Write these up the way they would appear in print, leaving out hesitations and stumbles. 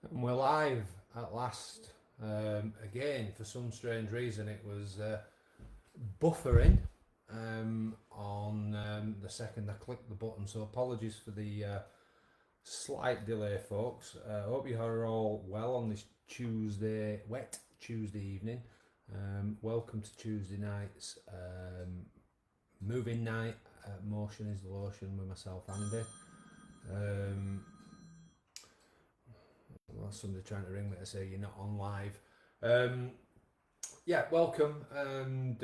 And we're live at last. Again, for some strange reason, it was buffering on the second I clicked the button. So apologies for the slight delay, folks. Hope you are all well on this Tuesday, wet Tuesday evening. Welcome to Tuesday night's moving night. Motion is the lotion with myself, Andy. Well, somebody trying to ring me to say you're not on live. Yeah, welcome. And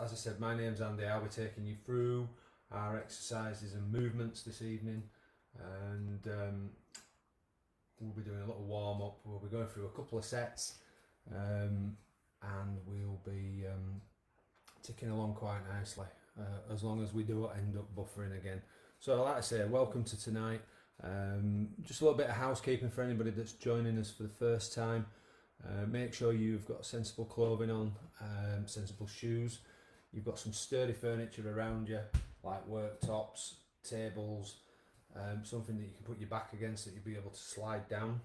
as I said, my name's Andy. I'll be taking you through our exercises and movements this evening. And we'll be doing a little warm up. We'll be going through a couple of sets. And we'll be ticking along quite nicely. As long as we do end up buffering again. So like I say, welcome to tonight. Just a little bit of housekeeping for anybody that's joining us for the first time. Make sure you've got sensible clothing on, sensible shoes. You've got some sturdy furniture around you, like worktops, tables, something that you can put your back against that you'll be able to slide down.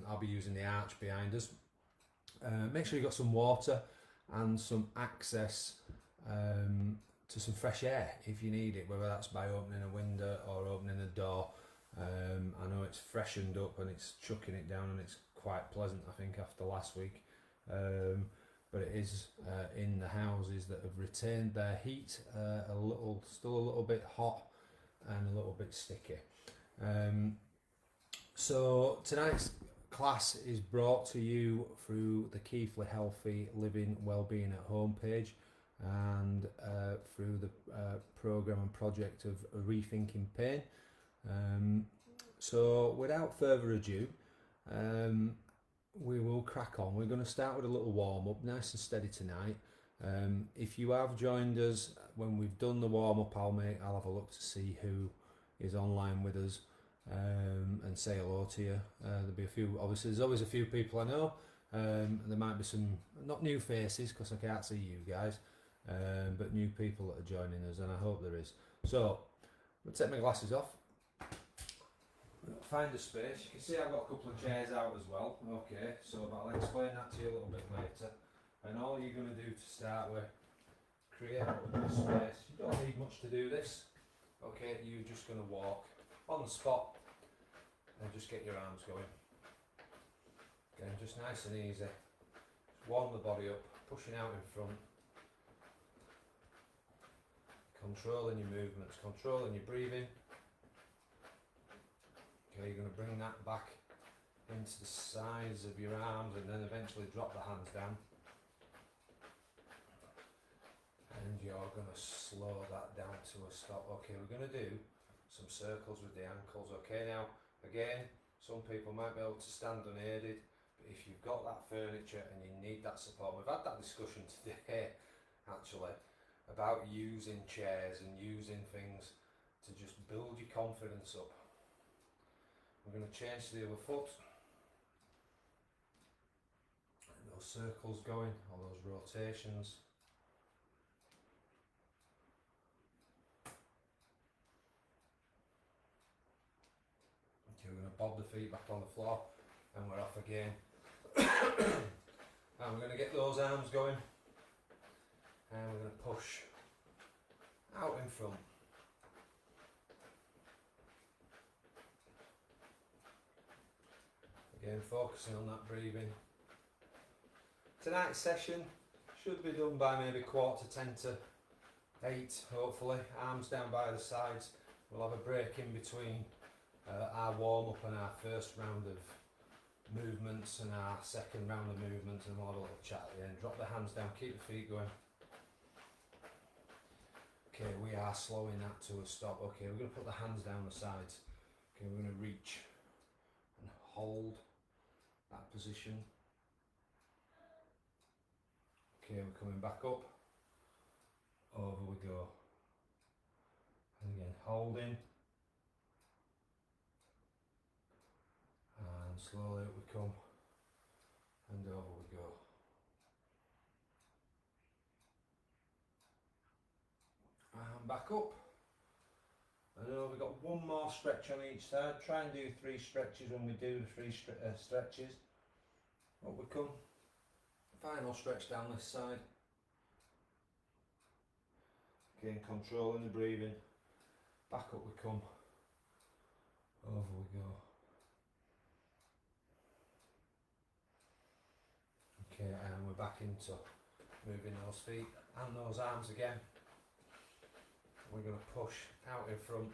I'll be using the arch behind us. Make sure you've got some water and some access to some fresh air if you need it, whether that's by opening a window or opening a door. I know it's freshened up and it's chucking it down and it's quite pleasant, I think, after last week. But it is in the houses that have retained their heat still a little bit hot and a little bit sticky. So tonight's class is brought to you through the Keithley Healthy Living Wellbeing at Home page and through the programme and project of Rethinking Pain. So without further ado, we will crack on. We're going to start with a little warm up, nice and steady tonight. If you have joined us when we've done the warm up, I'll have a look to see who is online with us and say hello to you. There'll be a few. Obviously, there's always a few people I know. There might be some not new faces because I can't see you guys, but new people that are joining us, and I hope there is. So I'll take my glasses off. Find a space. You can see I've got a couple of chairs out as well. Okay, so I'll explain that to you a little bit later. And all you're going to do to start with, create a little bit of space. You don't need much to do this. Okay, you're just going to walk on the spot and just get your arms going. Again, just nice and easy. Just warm the body up, pushing out in front. Controlling your movements, controlling your breathing. Okay, you're going to bring that back into the sides of your arms and then eventually drop the hands down. And you're going to slow that down to a stop. Okay, we're going to do some circles with the ankles. Okay, now, again, some people might be able to stand unaided, but if you've got that furniture and you need that support, we've had that discussion today, actually, about using chairs and using things to just build your confidence up. We're going to change to the other foot. And those circles going, all those rotations. Okay, we're going to bob the feet back on the floor and we're off again. And we're going to get those arms going. And we're going to push out in front. Again, focusing on that breathing. Tonight's session should be done by maybe 7:45 to 8, hopefully. Arms down by the sides. We'll have a break in between our warm up and our first round of movements and our second round of movements, and we'll have a little chat at the end. Drop the hands down, keep the feet going. Okay, we are slowing that to a stop. Okay, we're going to put the hands down the sides. Okay, we're going to reach and hold that position. Okay, we're coming back up. Over we go. And again, holding. And slowly up we come. And over we go. And back up. I know we've got one more stretch on each side. Try and do 3 stretches when we do the 3 stretches. Up we come. Final stretch down this side. Again, controlling the breathing. Back up we come. Over we go. Okay, and we're back into moving those feet and those arms again. We're going to push out in front.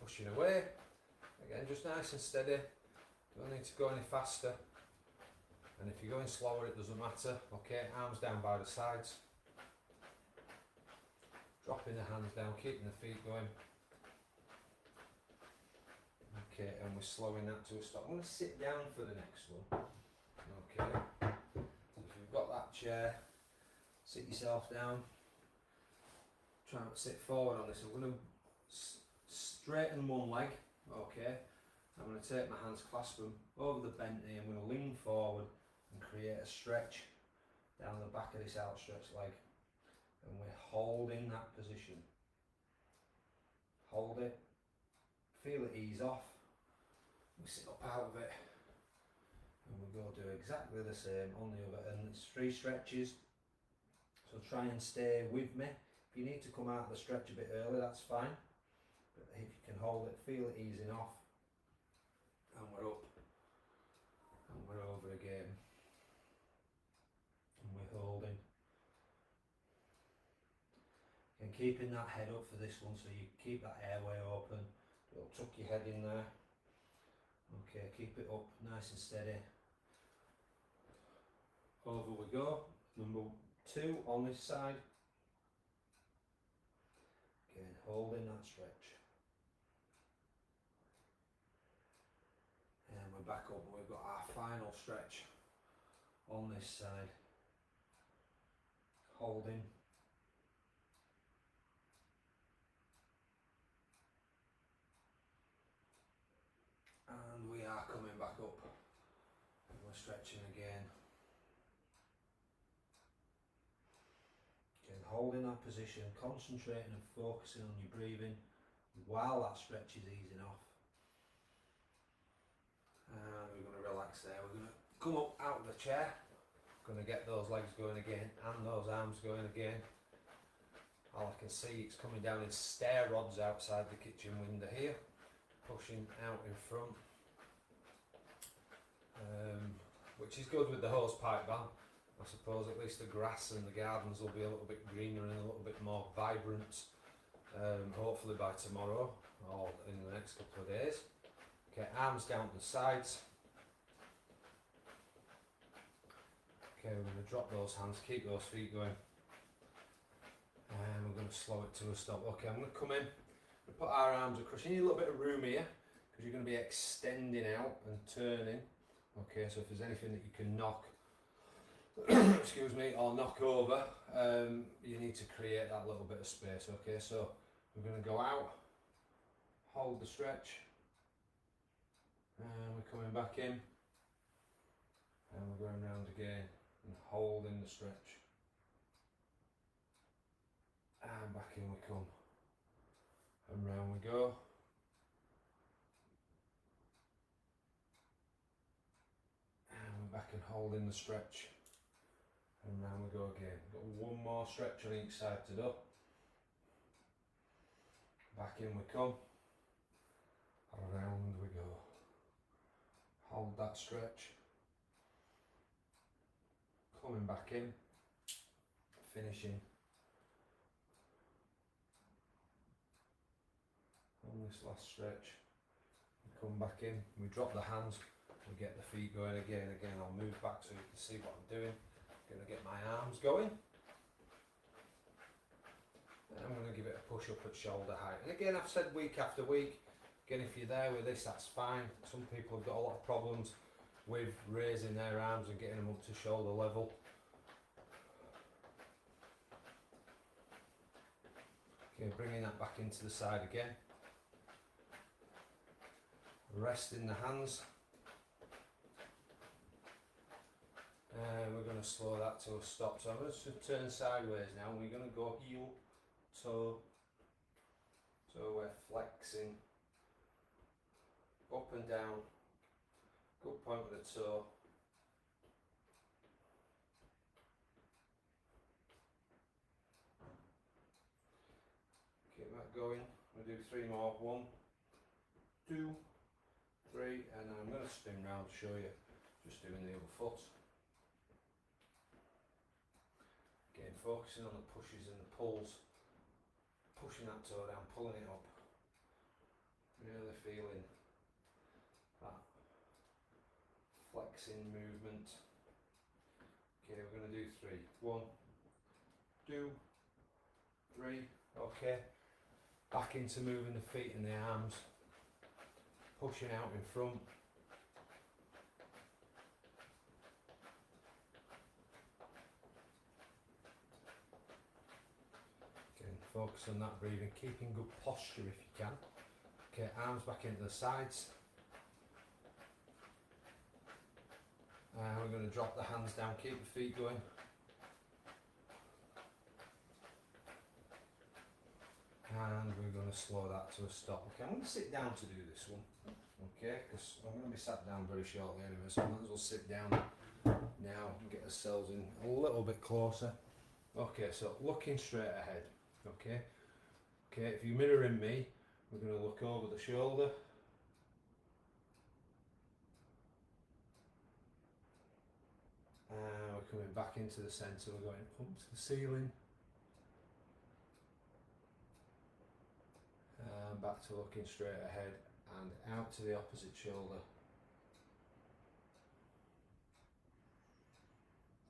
Pushing away. Again, just nice and steady. Don't need to go any faster. And if you're going slower, it doesn't matter. Okay, arms down by the sides. Dropping the hands down, keeping the feet going. Okay, and we're slowing that to a stop. I'm going to sit down for the next one. Okay, if you've got that chair, sit yourself down. Try not to sit forward on this. I'm going to straighten one leg. Okay, I'm going to take my hands, clasp them over the bent knee. I'm going to lean forward and create a stretch down the back of this outstretched leg. And we're holding that position. Hold it. Feel it ease off. We sit up out of it. And we go do exactly the same on the other. And it's 3 stretches. So try and stay with me. If you need to come out of the stretch a bit early, that's fine. But if you can hold it, feel it easing off. And we're up. And we're over again. And we're holding. And keeping that head up for this one, so you keep that airway open. Don't tuck your head in there. Okay, keep it up nice and steady. Over we go. Number 2 on this side. Again, holding that stretch. And we're back up and we've got our final stretch on this side. Holding. And we are coming back up. And we're stretching again. Again, holding that position, concentrating and focusing on your breathing while that stretch is easing off. And we're going to relax there. We're going to come up out of the chair. Going to get those legs going again and those arms going again. All I can see, it's coming down in stair rods outside the kitchen window here. Pushing out in front, which is good with the hose pipe ban. I suppose at least the grass and the gardens will be a little bit greener and a little bit more vibrant, hopefully by tomorrow or in the next couple of days. Okay, arms down to the sides. Okay, we're going to drop those hands, keep those feet going, and we're going to slow it to a stop. Okay, I'm going to come in. We put our arms across. You need a little bit of room here because you're going to be extending out and turning. Okay, so if there's anything that you can knock, excuse me, or knock over, you need to create that little bit of space. Okay, so we're going to go out, hold the stretch, and we're coming back in, and we're going round again and holding the stretch, and back in we come. And round we go. And we're back and holding the stretch. And round we go again. Got one more stretch on each side to do. Back in we come. Around we go. Hold that stretch. Coming back in. Finishing. On this last stretch, we come back in, we drop the hands, we get the feet going again. I'll move back so you can see what I'm doing. I'm going to get my arms going. And I'm going to give it a push up at shoulder height. And again, I've said week after week, again, if you're there with this, that's fine. Some people have got a lot of problems with raising their arms and getting them up to shoulder level. Okay, bringing that back into the side again. Resting the hands, We're going to slow that to a stop. So I'm going to turn sideways now, and we're going to go heel, toe. So we're flexing up and down. Good point with the toe. Keep that going. We'll do 3 more. 1, 2, 3, and then I'm going to spin round to show you. Just doing the other foot. Again, focusing on the pushes and the pulls. Pushing that toe down, pulling it up. Really feeling that flexing movement. Okay, we're going to do 3. 1, 2, 3. Okay. Back into moving the feet and the arms. Pushing out in front. Again, focus on that breathing, keeping good posture if you can. Okay, arms back into the sides. We're going to drop the hands down, keep the feet going. And we're going to slow that to a stop. Okay, I'm going to sit down to do this one. Okay, because I'm going to be sat down very shortly anyway, so I might as well sit down now and get ourselves in a little bit closer. Okay, so looking straight ahead. Okay, if you're mirroring me, we're going to look over the shoulder. We're coming back into the centre, we're going up to the ceiling. Back to looking straight ahead and out to the opposite shoulder.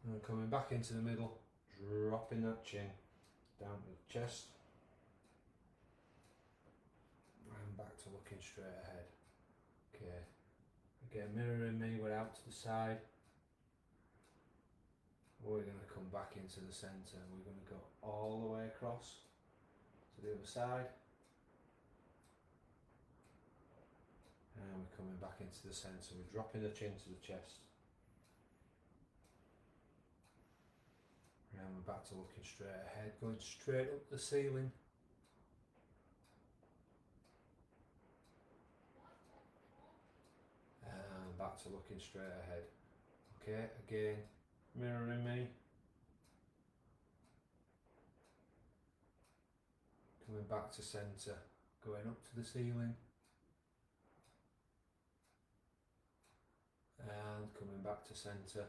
And coming back into the middle, dropping that chin down to the chest. And back to looking straight ahead. Okay, again mirroring me, we're out to the side. We're going to come back into the centre and we're going to go all the way across to the other side. And we're coming back into the centre, we're dropping the chin to the chest. And we're back to looking straight ahead, going straight up the ceiling. And back to looking straight ahead. Okay, again, mirroring me. Coming back to centre, going up to the ceiling. And coming back to centre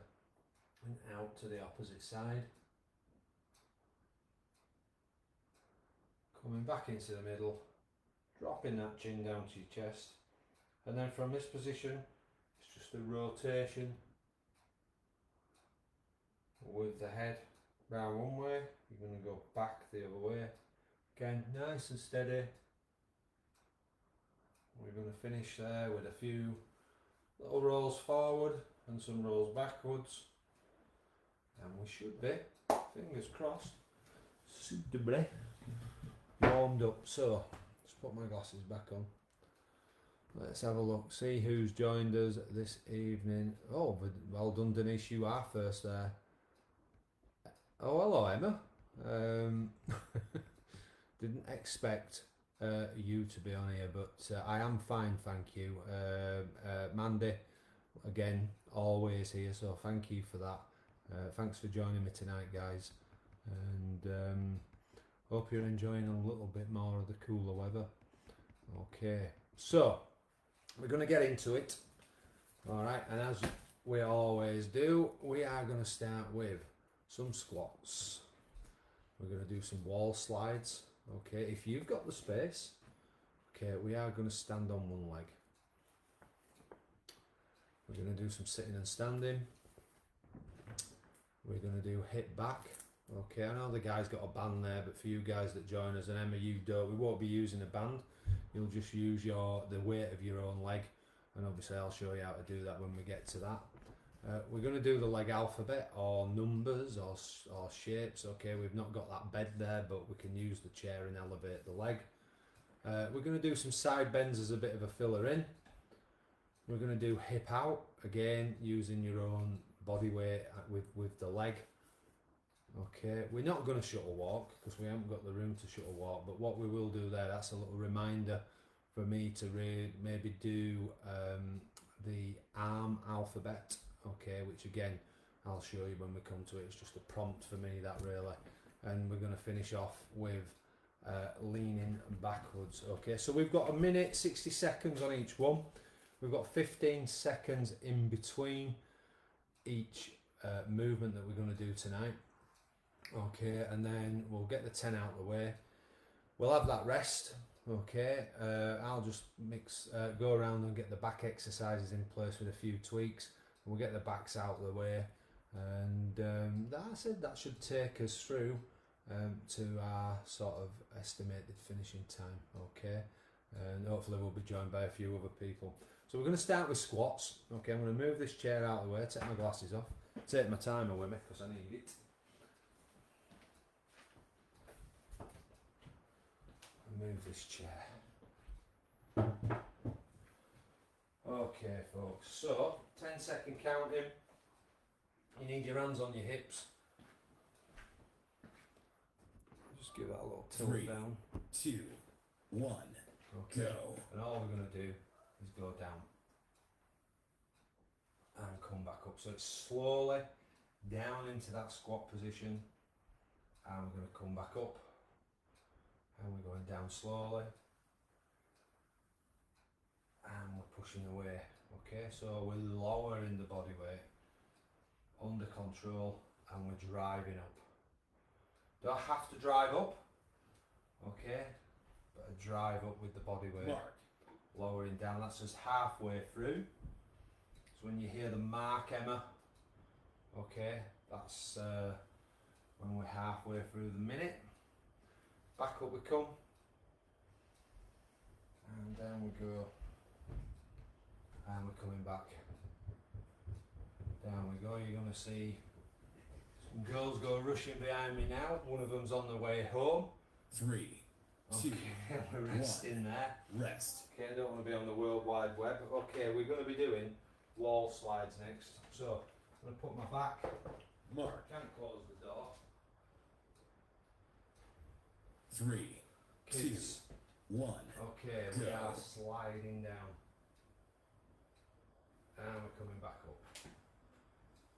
and out to the opposite side. Coming back into the middle, dropping that chin down to your chest. And then from this position, it's just a rotation with the head round one way. You're going to go back the other way. Again, nice and steady. We're going to finish there with a few little rolls forward and some rolls backwards, and we should be, fingers crossed, suitably warmed up. So let's put my glasses back on. Let's have a look, see who's joined us this evening. Oh, well done Denise, you are first there. Oh, hello Emma. Didn't expect you to be on here, but I am fine, thank you. Mandy, again, always here, so thank you for that. Thanks for joining me tonight, guys, and hope you're enjoying a little bit more of the cooler weather. Okay, so we're going to get into it. Alright, and as we always do, we are going to start with some squats. We're going to do some wall slides. Okay, if you've got the space, okay, we are going to stand on one leg. We're going to do some sitting and standing. We're going to do hip back. Okay, I know the guy's got a band there, but for you guys that join us, and Emma, you don't, we won't be using a band. You'll just use the weight of your own leg, and obviously I'll show you how to do that when we get to that. We're going to do the leg alphabet, or numbers, or shapes. Okay, we've not got that bed there, but we can use the chair and elevate the leg. We're going to do some side bends as a bit of a filler in. We're going to do hip out, again using your own body weight with the leg. Okay, we're not going to shuttle walk because we haven't got the room to shuttle walk, but what we will do there, that's a little reminder for me to maybe do the arm alphabet, okay, which again I'll show you when we come to it. It's just a prompt for me, that really. And we're going to finish off with leaning backwards. Okay, so we've got 1 minute 60 seconds on each one. We've got 15 seconds in between each movement that we're going to do tonight. Okay, and then we'll get the 10 out of the way. We'll have that rest. Okay, I'll just go around and get the back exercises in place with a few tweaks. We'll get the backs out of the way, and that should take us through to our sort of estimated finishing time. Okay, and hopefully we'll be joined by a few other people. So we're going to start with squats. Okay, I'm going to move this chair out of the way, take my glasses off, take my timer with me because I need it. Move this chair. Okay, folks, so 10-second counting. You need your hands on your hips. Just give that a little tilt 3, down. 2, 1, okay. Go. And all we're going to do is go down and come back up. So it's slowly down into that squat position, and we're going to come back up. And we're going down slowly, and we're pushing away. Okay, so we're lowering the body weight under control, and we're driving up. Do I have to drive up? Okay, but I drive up with the body weight. Mark. Lowering down, that's just halfway through. So when you hear the mark, Emma, okay, that's when we're halfway through the minute. Back up we come, and down we go, and we're coming back. Down we go. You're going to see some girls go rushing behind me now. One of them's on the way home. 3, 2, okay, we're resting there. Rest. Okay, I don't want to be on the World Wide Web. Okay, we're going to be doing wall slides next. So I'm going to put my back. Mark. Can't close the door. 3, Kids. 2, 1. Okay, we Go. are sliding down. And we're coming back up.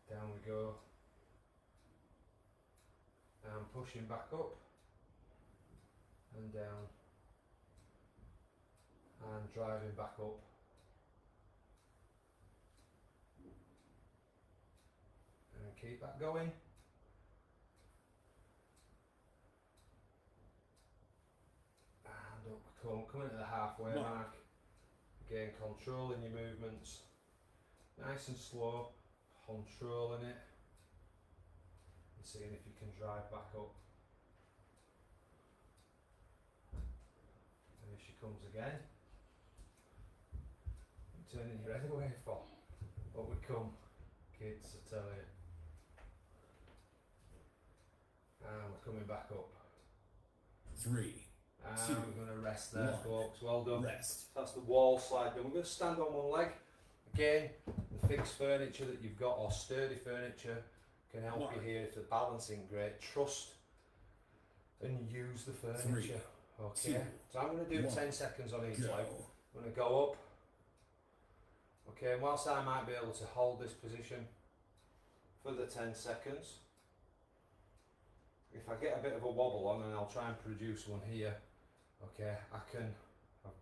Down we go. And pushing back up. And down. And driving back up. And keep that going. Coming to the halfway mark. Again, controlling your movements. Nice and slow. Controlling it. And seeing if you can drive back up. And if she comes again. I'm turning your head away for. But we come. Kids, I tell you. And we're coming back up. 3. And we're going to rest there, 1. folks. Well done. Rest. That's the wall slide done. We're going to stand on one leg. Again, the fixed furniture that you've got, or sturdy furniture, can help Mark. you here if the balance isn't great. Trust and use the furniture. 3, Okay. 2, So I'm going to do 1. 10 seconds on each Go. leg. I'm going to go up. Okay, and whilst I might be able to hold this position for the 10 seconds, if I get a bit of a wobble on, and I'll try and produce one here, okay, I've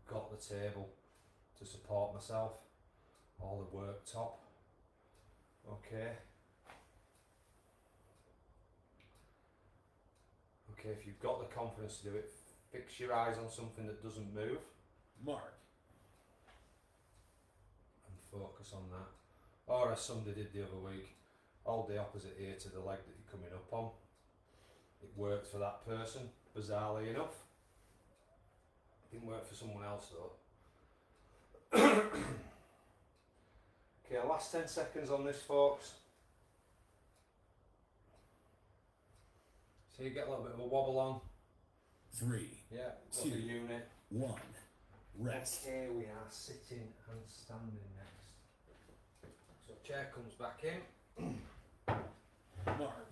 got the table to support myself, or the worktop, okay. Okay, if you've got the confidence to do it, fix your eyes on something that doesn't move. Mark. And focus on that. Or as somebody did the other week, hold the opposite ear to the leg that you're coming up on. It worked for that person, bizarrely enough. It didn't work for someone else though. Okay, last 10 seconds on this, folks. So you get a little bit of a wobble on. 3, Yeah, got 2, the unit. 1. Rest. Okay, we are sitting and standing next. So chair comes back in. Mark.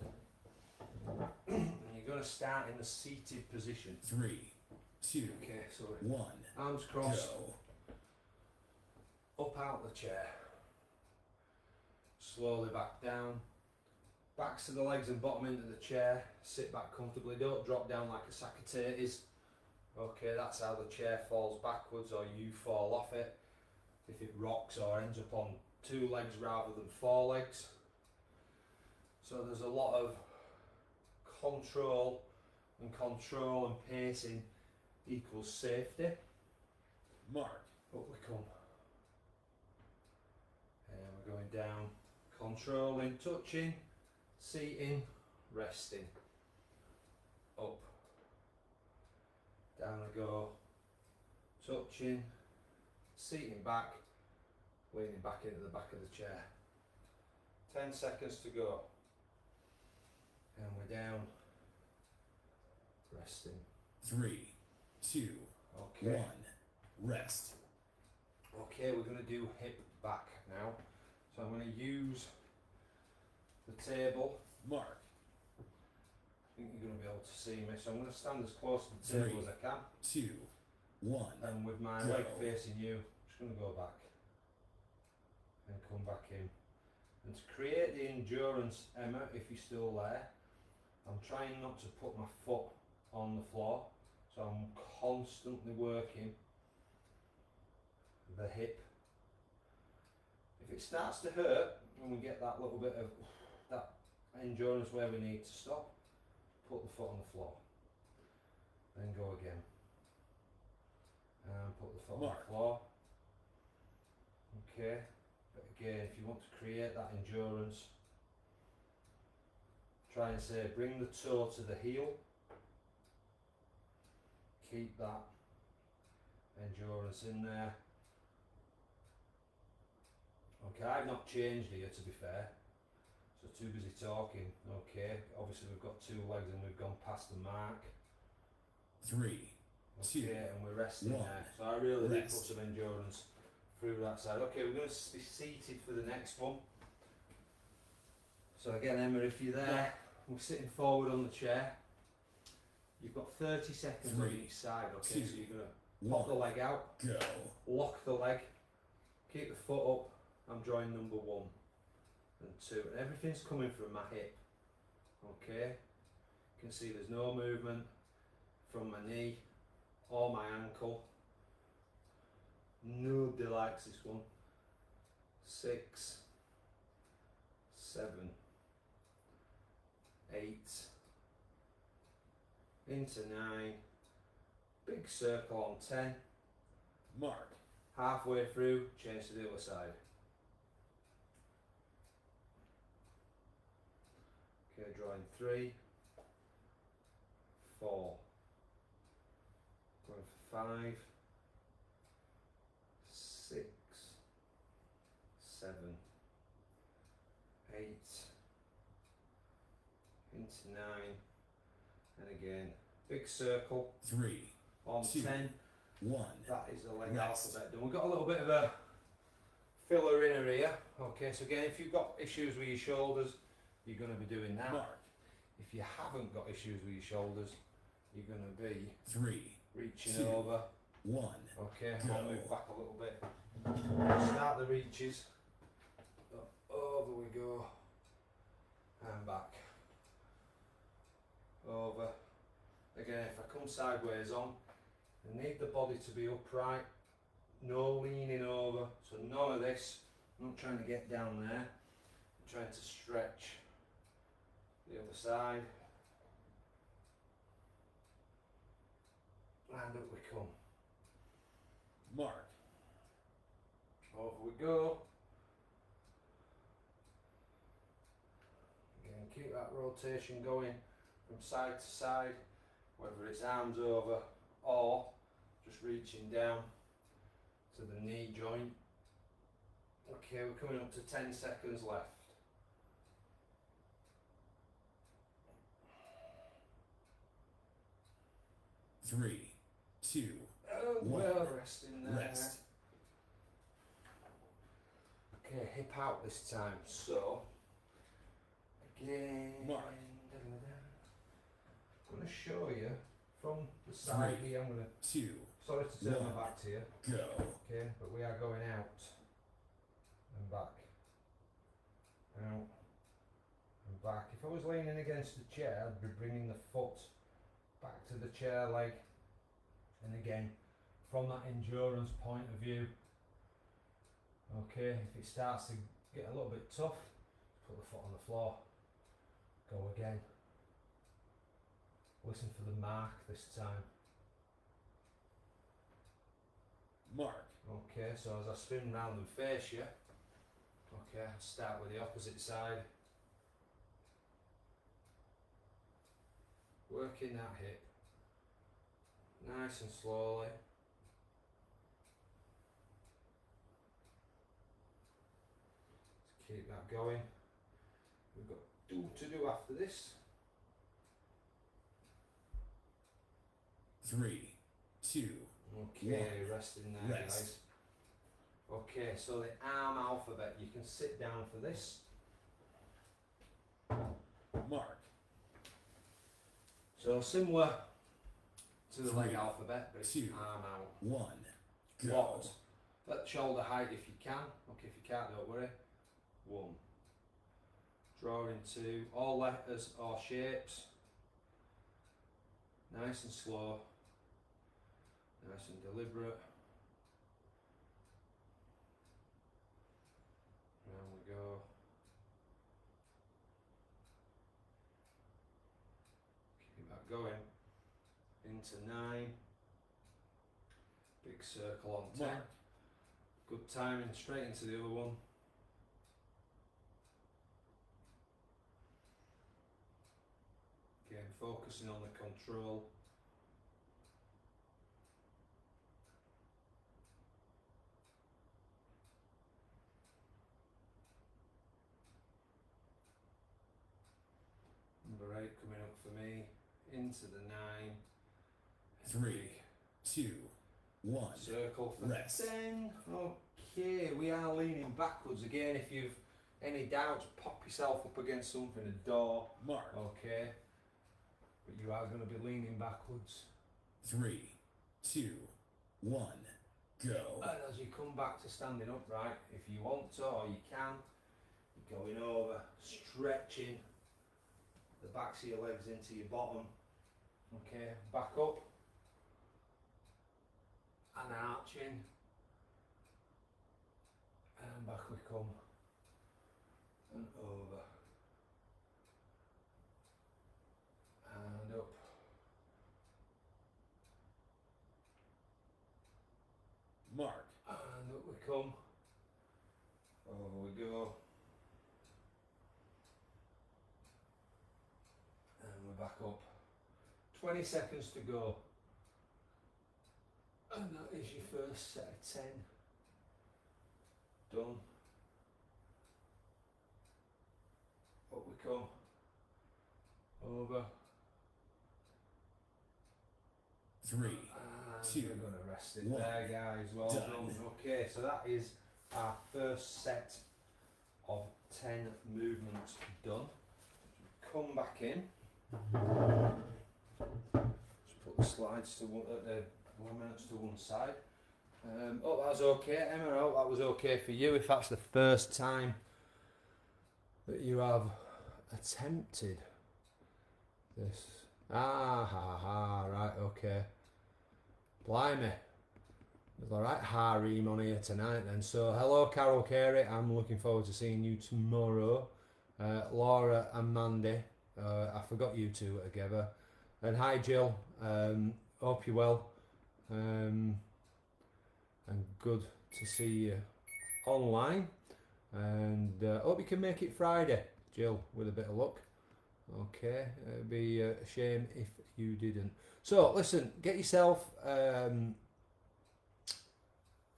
And you're going to start in the seated position. 3, 2, Okay, sorry. 1. Arms crossed, Go. up out the chair. Slowly back down. Backs to the legs and bottom into the chair. Sit back comfortably. Don't drop down like a sack of tatties. Okay, that's how the chair falls backwards or you fall off it. If it rocks or ends up on 2 legs rather than 4 legs. So there's a lot of control and pacing equals safety. Mark. Up we come. And we're going down. Controlling, touching, seating, resting. Up. Down I go. Touching, seating back, leaning back into the back of the chair. 10 seconds to go. And we're down. Resting. 3, 2, Okay. 1. Rest. Okay, we're going to do hip back now. So I'm going to use the table. Mark. I think you're going to be able to see me. So I'm going to stand as close to the table as I can. 2, 1. And with my Go. leg facing you, I'm just going to go back and come back in. And to create the endurance, Emma, if you're still there, I'm trying not to put my foot on the floor. So I'm constantly working the hip. If it starts to hurt and we get that little bit of that endurance where we need to stop, put the foot on the floor. Then go again. And put the foot on the floor. Okay. But again, if you want to create that endurance, try and say bring the toe to the heel. Keep that endurance in there. Okay, I've not changed here to be fair, so too busy talking. Okay, obviously we've got 2 legs and we've gone past the mark. 3, 2, Okay, and we're resting 1. there. So I really did put Rest. some endurance through that side. Okay, we're going to be seated for the next one. So again, Emma, if you're there, we're sitting forward on the chair. You've got 30 seconds on 3, each side. Okay, 2, so you're going to pop the 1. leg out, Go. lock the leg, keep the foot up. I'm drawing number 1 and 2, and everything's coming from my hip. Okay, you can see there's no movement from my knee or my ankle. Nobody likes this one. 6, 7, 8, into 9, big circle on 10, Mark. halfway through, change to the other side. Okay, drawing 3, 4, going for 5, 6, 7, 8, into 9, and again, big circle 3, on 2, 10. 1. That is the leg Rest. alphabet done. We've got a little bit of a filler in here. Okay, so again, if you've got issues with your shoulders, you're going to be doing that. Mark. If you haven't got issues with your shoulders, you're going to be 3, reaching 2, over. 1. Okay, Go. I'll move back a little bit. Start the reaches. Over we go. And back. Over. Again, if I come sideways on, I need the body to be upright. No leaning over. So none of this. I'm not trying to get down there. I'm trying to stretch the other side. And up we come. Mark. Over we go. Again, keep that rotation going from side to side, whether it's arms over or just reaching down to the knee joint. Okay, we're coming up to 10 seconds left. Three, 2, And 1. we're resting there. Rest. Okay, hip out this time. So again. Mark. I'm going to show you from the side here. I'm going to, 2, sorry to turn one. my back to you, go. okay, but we are going out and back, out and back. If I was leaning against the chair, I'd be bringing the foot back to the chair leg, and again, from that endurance point of view, okay, if it starts to get a little bit tough, put the foot on the floor, go again. Listen for the mark this time. Mark. Okay, so as I spin round and face you, okay, I'll start with the opposite side. Working that hip, nice and slowly. Let's keep that going. We've got two to do after this. 3, 2, Okay, resting there, Rest. guys. Okay, so the arm alphabet, you can sit down for this. mark. So similar to the leg 3, alphabet, but it's 2, arm out. 1, go. What? At shoulder height if you can. Okay, if you can't, don't worry. 1. Draw into all letters or shapes. Nice and slow. Nice and deliberate. Round we go. Keep that going. Into 9. Big circle on 10. Mark. Good timing, straight into the other one. Again, focusing on the control. Number 8 coming up for me. Into the 9. 3, 2, 1. Circle for Rest. 10. Okay, we are leaning backwards again. If you've any doubts, pop yourself up against something, a door. Mark. Okay, but you are going to be leaning backwards. 3, 2, 1, go. And as you come back to standing upright, if you want to or you can, you're going over, stretching the backs of your legs into your bottom. Okay, back up and arching, and back we come, and over, and up, Mark. and up we come, over we go, and we're back up. 20 seconds to go. And that is your first set of 10. Done. Up we come. Over. 3, And 2, we're going to rest it 1. there, guys. Well Done. done. Okay, so that is our first set of 10 movements done. Come back in. Just put the slides to one, the laminates to one side. Oh, that was okay, Emma. I hope that was okay for you. If that's the first time that you have attempted this. Right, okay. Blimey. There's the right harem on here tonight then. So, hello Carol Carey. I'm looking forward to seeing you tomorrow. Laura and Mandy. I forgot you two were together. And hi Jill. Hope you're well. And good to see you online. And hope you can make it Friday, Jill, with a bit of luck. Okay, it'd be a shame if you didn't. So, listen, get yourself a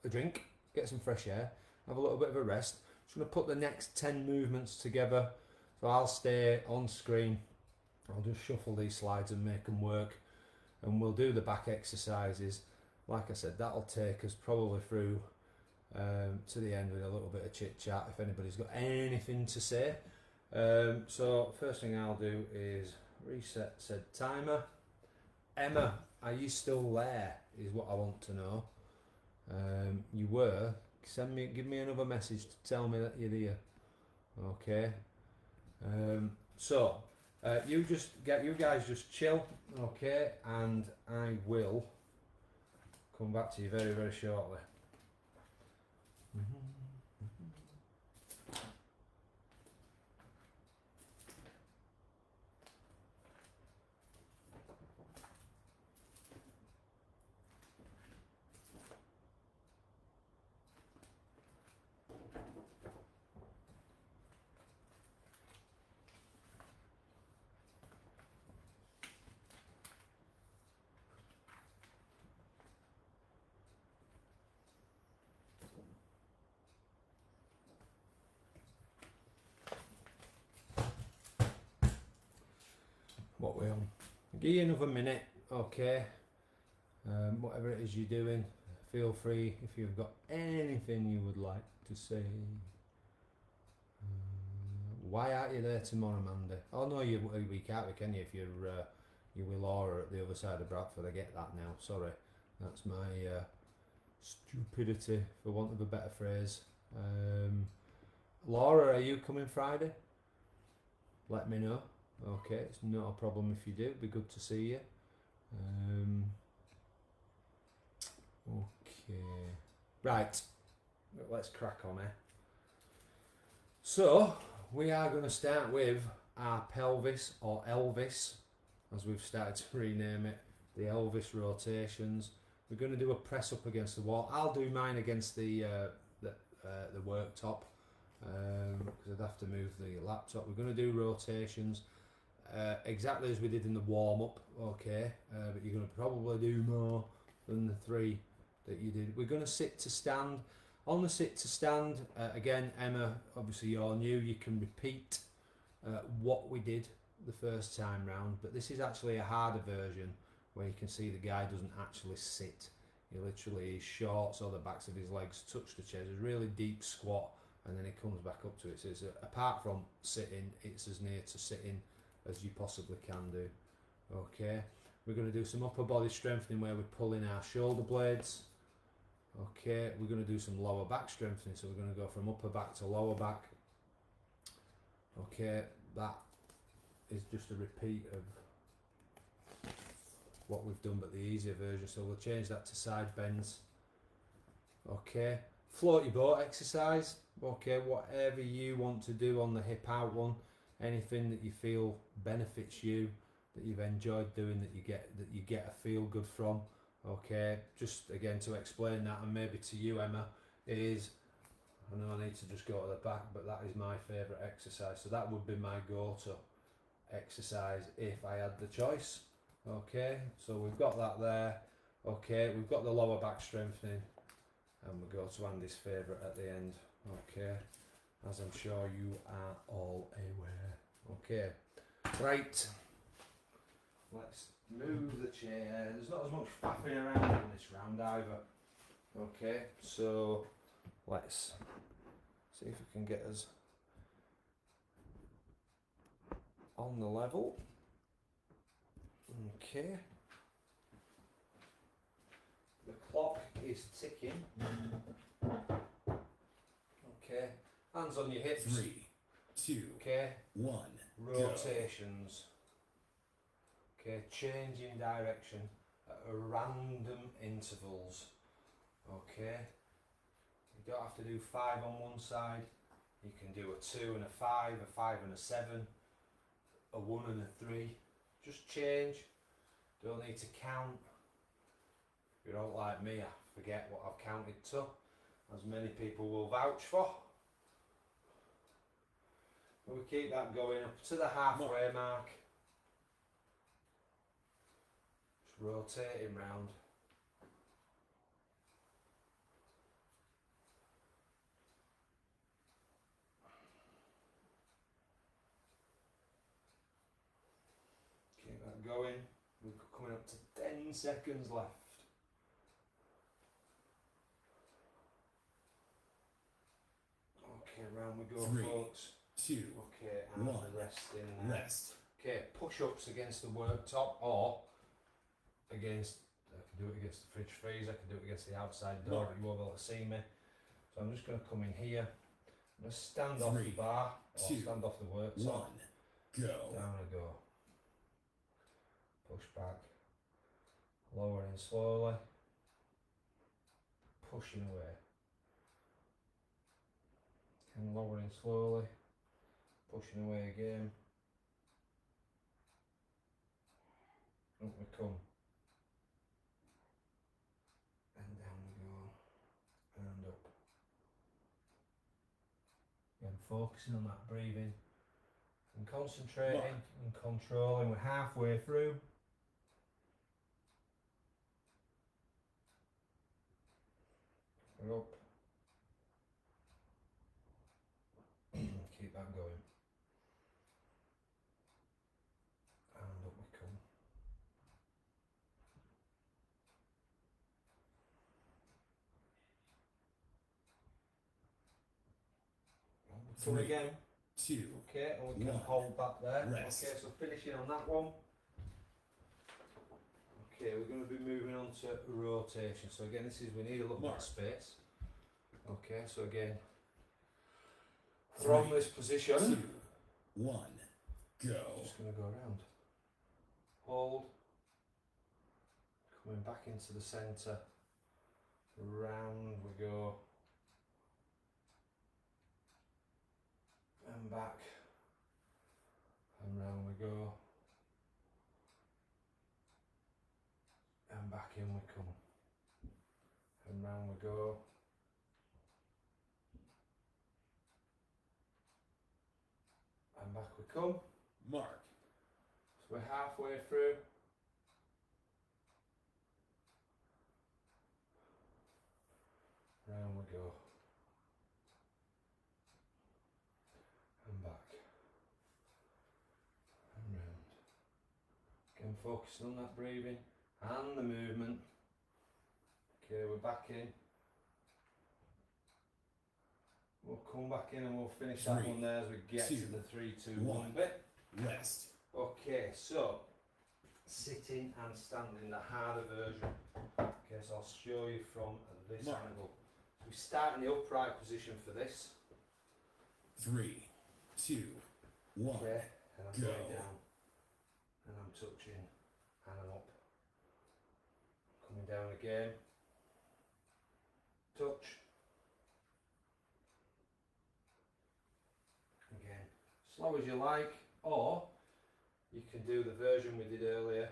drink, get some fresh air, have a little bit of a rest. Just going to put the next 10 movements together. So I'll stay on screen. I'll just shuffle these slides and make them work. And we'll do the back exercises. Like I said, that'll take us probably through to the end with a little bit of chit chat if anybody's got anything to say. So first thing I'll do is reset said timer. Emma, are you still there? Is what I want to know. You were. Give me another message to tell me that you're here. Okay. So you guys just chill, okay, and I will come back to you very, very shortly. What we on? I'll give you another minute, okay. Whatever it is you're doing, feel free if you've got anything you would like to say. Why aren't you there tomorrow, Monday? Oh no, you can't, can you? If you're with Laura at the other side of Bradford, I get that now. Sorry, that's my stupidity, for want of a better phrase. Laura, are you coming Friday? Let me know. Okay, it's not a problem if you do. It'd be good to see you. Okay, right. Let's crack on, eh? So we are going to start with our pelvis, or Elvis, as we've started to rename it. The Elvis rotations. We're going to do a press up against the wall. I'll do mine against the worktop because I'd have to move the laptop. We're going to do rotations exactly as we did in the warm up, okay? But you're going to probably do more than the 3 that you did. We're going to sit to stand. On the sit to stand, again, Emma, obviously you're new. You can repeat what we did the first time round, but this is actually a harder version where you can see the guy doesn't actually sit. He literally, his shorts or the backs of his legs touch the chair. It's a really deep squat, and then he comes back up to it. So it's apart from sitting, it's as near to sitting as you possibly can do. Okay, we're going to do some upper body strengthening where we're pulling our shoulder blades. Okay, we're going to do some lower back strengthening, so we're going to go from upper back to lower back. Okay, that is just a repeat of what we've done, but the easier version. So we'll change that to side bends. Okay, float your boat exercise. Okay, whatever you want to do on the hip out one, anything that you feel benefits you, that you've enjoyed doing, that you get a feel good from. Okay, just again to explain that, and maybe to you, Emma, is, I know I need to just go to the back, but that is my favourite exercise. So that would be my go-to exercise if I had the choice. Okay, so we've got that there. Okay, we've got the lower back strengthening, and we'll go to Andy's favourite at the end. Okay, as I'm sure you are all aware. Okay, right, let's move the chair. There's not as much faffing around in this round either. Okay, so let's see if we can get us on the level. Okay, the clock is ticking. Okay, hands on your hips. 3, 2, okay, 1. Rotations. Okay, changing direction at random intervals. Okay, you don't have to do 5 on one side. You can do a 2 and a 5, a 5 and a 7, a 1 and a 3. Just change. Don't need to count. If you don't like me, I forget what I've counted to, as many people will vouch for. But we keep that going up to the halfway mark. Just rotating round. Keep that going. We're coming up to 10 seconds left. Okay, round we go, 3, folks. 2, Okay, and One. the rest in there. rest. Okay, push-ups against the worktop or against, I can do it against the fridge freezer, I can do it against the outside door, but you won't be able to see me. So I'm just going to come in here, I'm going to stand off the 3, bar, or 2, stand off the worktop, 1, go. down I go. Push back, lowering slowly, pushing away. And lowering slowly, pushing away again. Up we come. And down we go. And up. Again, focusing on that breathing. And concentrating and controlling. We're halfway through. We're up. Keep that going. And up we come. Come 3, again. 2, Okay, and we can 1. hold that there. Rest. Okay, so finishing on that one. Okay, we're going to be moving on to rotation. So again, this is, we need a little bit Mark. of space. Okay, so again, from 3, this position, 2, 1, go. just going to go around. Hold. Coming back into the centre. Round we go. And back. And round we go. And back in we come. And round we go. And back we come. Mark. So we're halfway through. Round we go. And back. And round. Again, focusing on that breathing and the movement. Okay, we're back in. We'll come back in and we'll finish that 3, one there as we get 2, to the 3, 2, 1. 1 bit. Rest. Okay, so sitting and standing, the harder version. Okay, so I'll show you from this Mark. angle. So we start in the upright position for this. 3, 2, 1. Okay, and I'm Go. going down, and I'm touching, and I'm up. Coming down again. Touch. Again, slow as you like, or you can do the version we did earlier.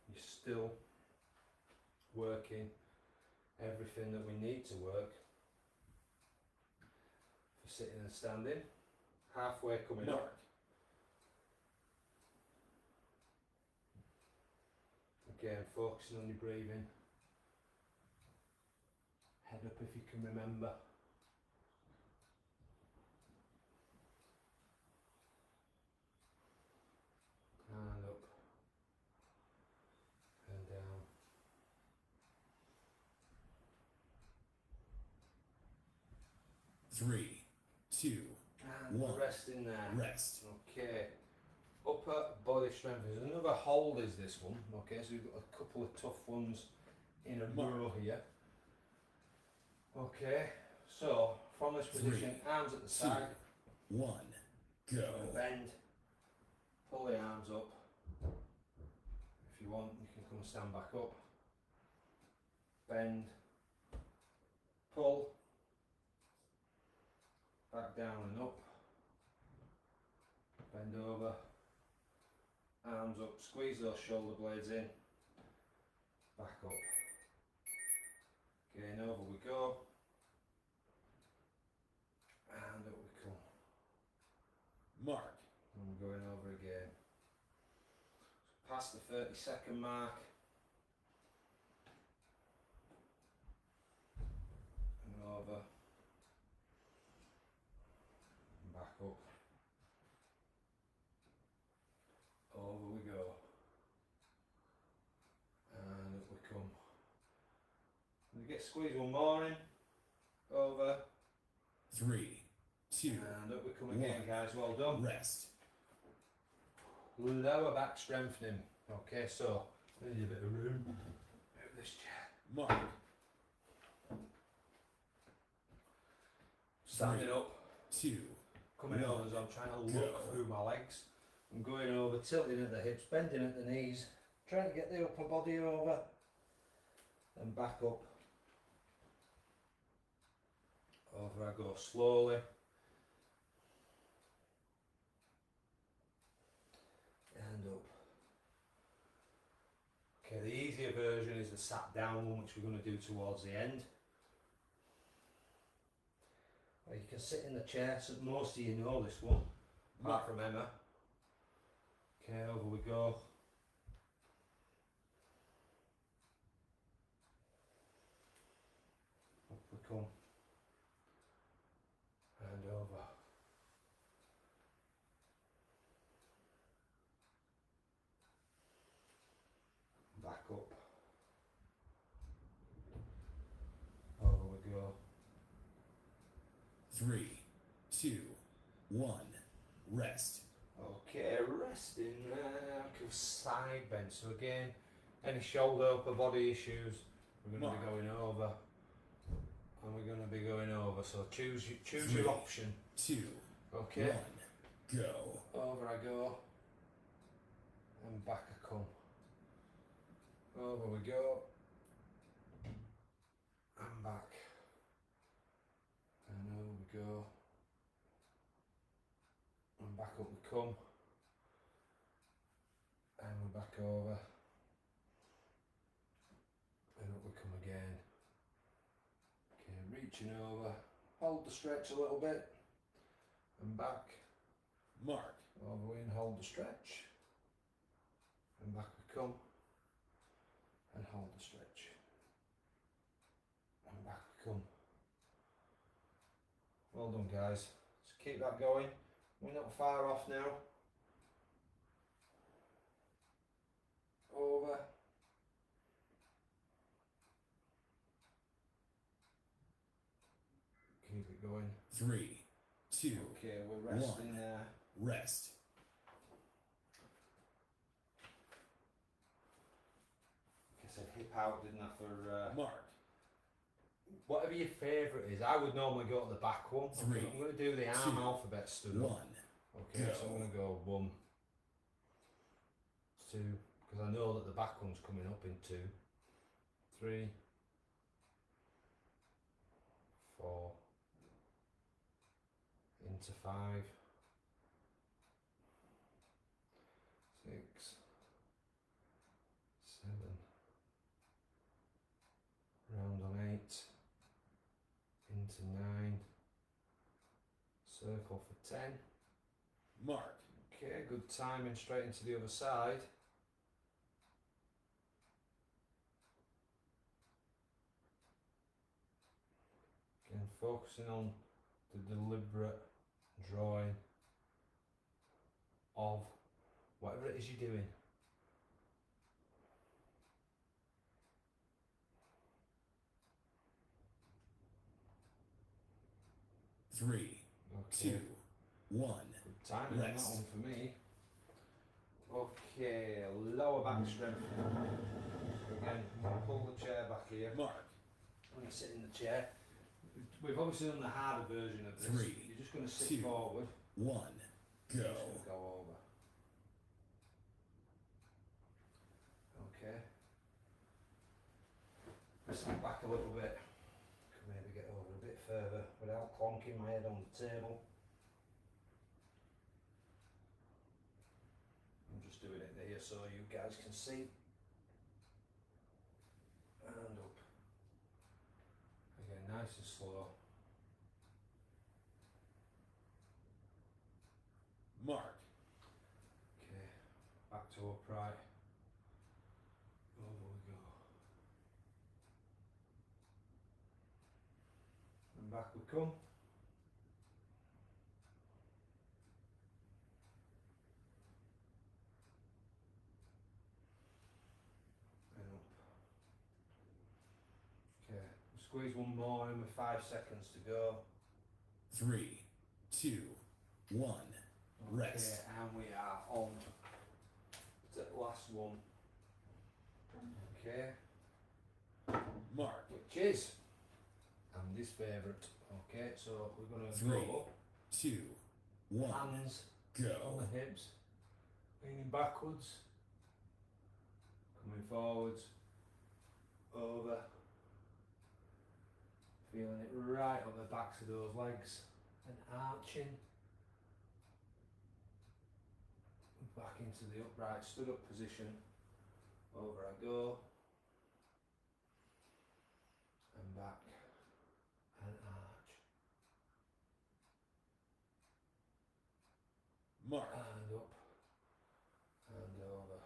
You're still working everything that we need to work for sitting and standing. Halfway coming up. Mark. Again, focusing on your breathing. Head up if you can remember. And up. And down. Three, two, And 1. rest in there. Rest. Okay. Upper body strength. There's another hold is this one. Okay, so we've got a couple of tough ones in a row here. Okay, so from this position, 3, arms at the 2, side, 1. Go. bend, pull the arms up. If you want, you can come and stand back up. Bend, pull, back down and up. Bend over, arms up, squeeze those shoulder blades in, back up. Again, over we go, and up we come. Mark. And we're going over again. Past the 30-second mark. And over. And back up. Over we go. And up we come. And we get squeezed one more in. Over. 3, two, And up we come again, guys. Well done. rest. Lower back strengthening. Okay, so we need a bit of room. Move this chair. Mark. Standing Three, up, two, coming one, over as I'm trying to look go. through my legs. I'm going over, tilting at the hips, bending at the knees, trying to get the upper body over and back up. Over I go slowly. And up. Okay, the easier version is the sat down one, which we're going to do towards the end. Or you can sit in the chair, so most of you know this one, apart from Emma. Okay, over we go. Up we come. And over. Back up. Over we go. Three, two, one, rest. Okay, resting. Side bend. So again, any shoulder, upper body issues, we're going to be going over. And we're going to be going over. So choose Three, your option. Two, Okay. one, go. Over I go. And back I come. Over we go. And back. And over we go. And back up we come. And we're back over. And up we come again. Okay, reaching over. Hold the stretch a little bit. And back. Mark. Over in, hold the stretch. And back we come. And hold the stretch. And back we come. Well done, guys. Let's keep that going. We're not far off now. Over. Keep it going. Three, two, Okay, we're resting one. there. Rest. I said hip out, didn't I, for Mark. whatever your favourite is. I would normally go to the back one. Three, I'm going to do the arm two, alphabet stood up. One. Okay, so I'm going to go 1, 2, because I know that the back one's coming up in 2, 3, 4, into 5, 6, 7, round on 8, into 9, circle for 10. Mark. Okay, good timing straight into the other side. Again, focusing on the deliberate drawing of whatever it is you're doing. Three, Okay. 2, 1. Good timing on that Rest. one for me. Okay, lower back strength. Again, pull the chair back here. Mark. When you sit in the chair, we've obviously done the harder version of this. Three, You're just going to sit 2, forward. 1, Just go. going to go over. Okay. Step back a little bit. Could maybe get over a bit further without clonking my head on the table. I'm just doing it here so you guys can see. And up. Again, nice and slow. Mark. Okay, back to upright. Over we go. And back we come. And up. Okay, squeeze one more in with 5 seconds to go. 3, 2, 1. Rest. Okay, and we are on to the last one. Okay, Mark. which is Andy's favourite. Okay, so we're going to 3, go 2, 1. hands on Go. the hips, leaning backwards, coming forwards, over, feeling it right up the backs of those legs, and arching back into the upright stood up position. Over I go, and back, and arch, Mark. and up, and over,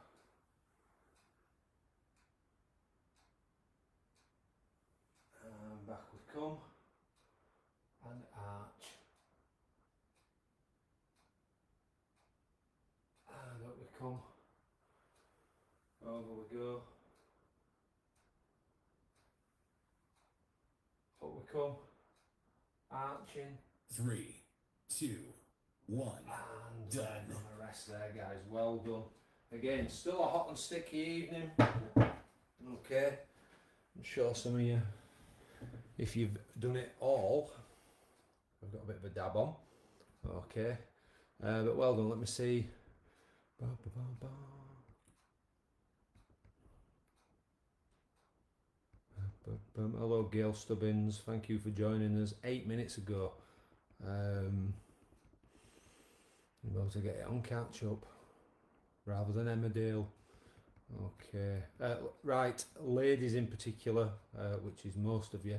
and back we come, and arch, and up we come, over we go, up we come, arching, 3, 2, 1. and Done. on a rest there, guys. Well done. Again, still a hot and sticky evening. Okay, I'm sure some of you, if you've done it all, I've got a bit of a dab on. Okay, but well done. Let me see. Ba, ba, ba, ba. Hello, Gail Stubbins. Thank you for joining us 8 minutes ago. I'm about to get it on catch up rather than Emmerdale. Okay, right, ladies in particular, which is most of you.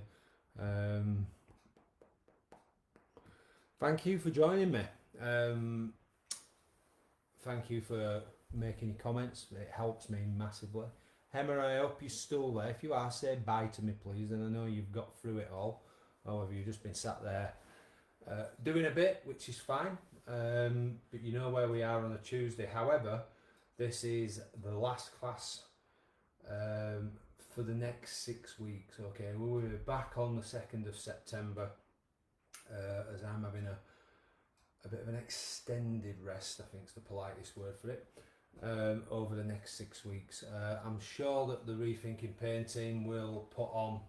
Thank you for joining me. Thank you for making your comments. It helps me massively. Emma, I hope you're still there. If you are, say bye to me, please. And I know you've got through it all. However, you've just been sat there doing a bit, which is fine. But you know where we are on a Tuesday. However, this is the last class for the next 6 weeks. Okay, we'll be back on the 2nd of September as I'm having a bit of an extended rest, I think is the politest word for it, over the next 6 weeks. I'm sure that the Rethinking Pain team will put on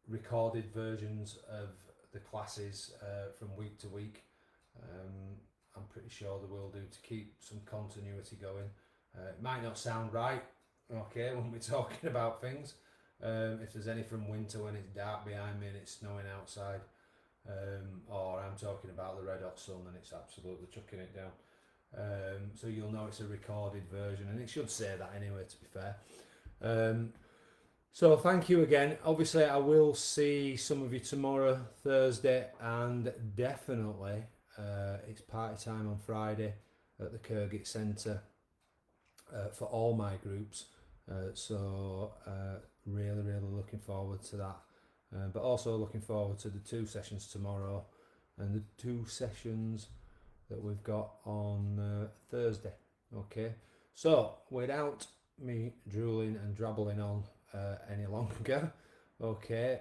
recorded versions of the classes from week to week. I'm pretty sure they will do to keep some continuity going. It might not sound right, okay, when we're talking about things. If there's any from winter when it's dark behind me and it's snowing outside, or I'm talking about the red hot sun and it's absolutely chucking it down. So you'll know it's a recorded version, and it should say that anyway, to be fair. So thank you again. Obviously I will see some of you tomorrow, Thursday, and definitely it's party time on Friday at the Kirgit Centre for all my groups. So really looking forward to that. But also looking forward to the 2 sessions tomorrow and the 2 sessions that we've got on Thursday. Okay, so without me drooling and drabbling on any longer, okay,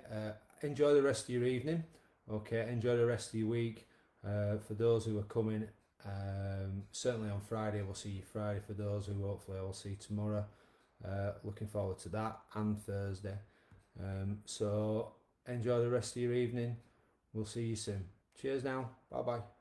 enjoy the rest of your evening. Okay, enjoy the rest of your week. For those who are coming, certainly on Friday, we'll see you Friday. For those who hopefully I will see tomorrow, looking forward to that, and Thursday. So enjoy the rest of your evening. We'll see you soon. Cheers now. Bye bye.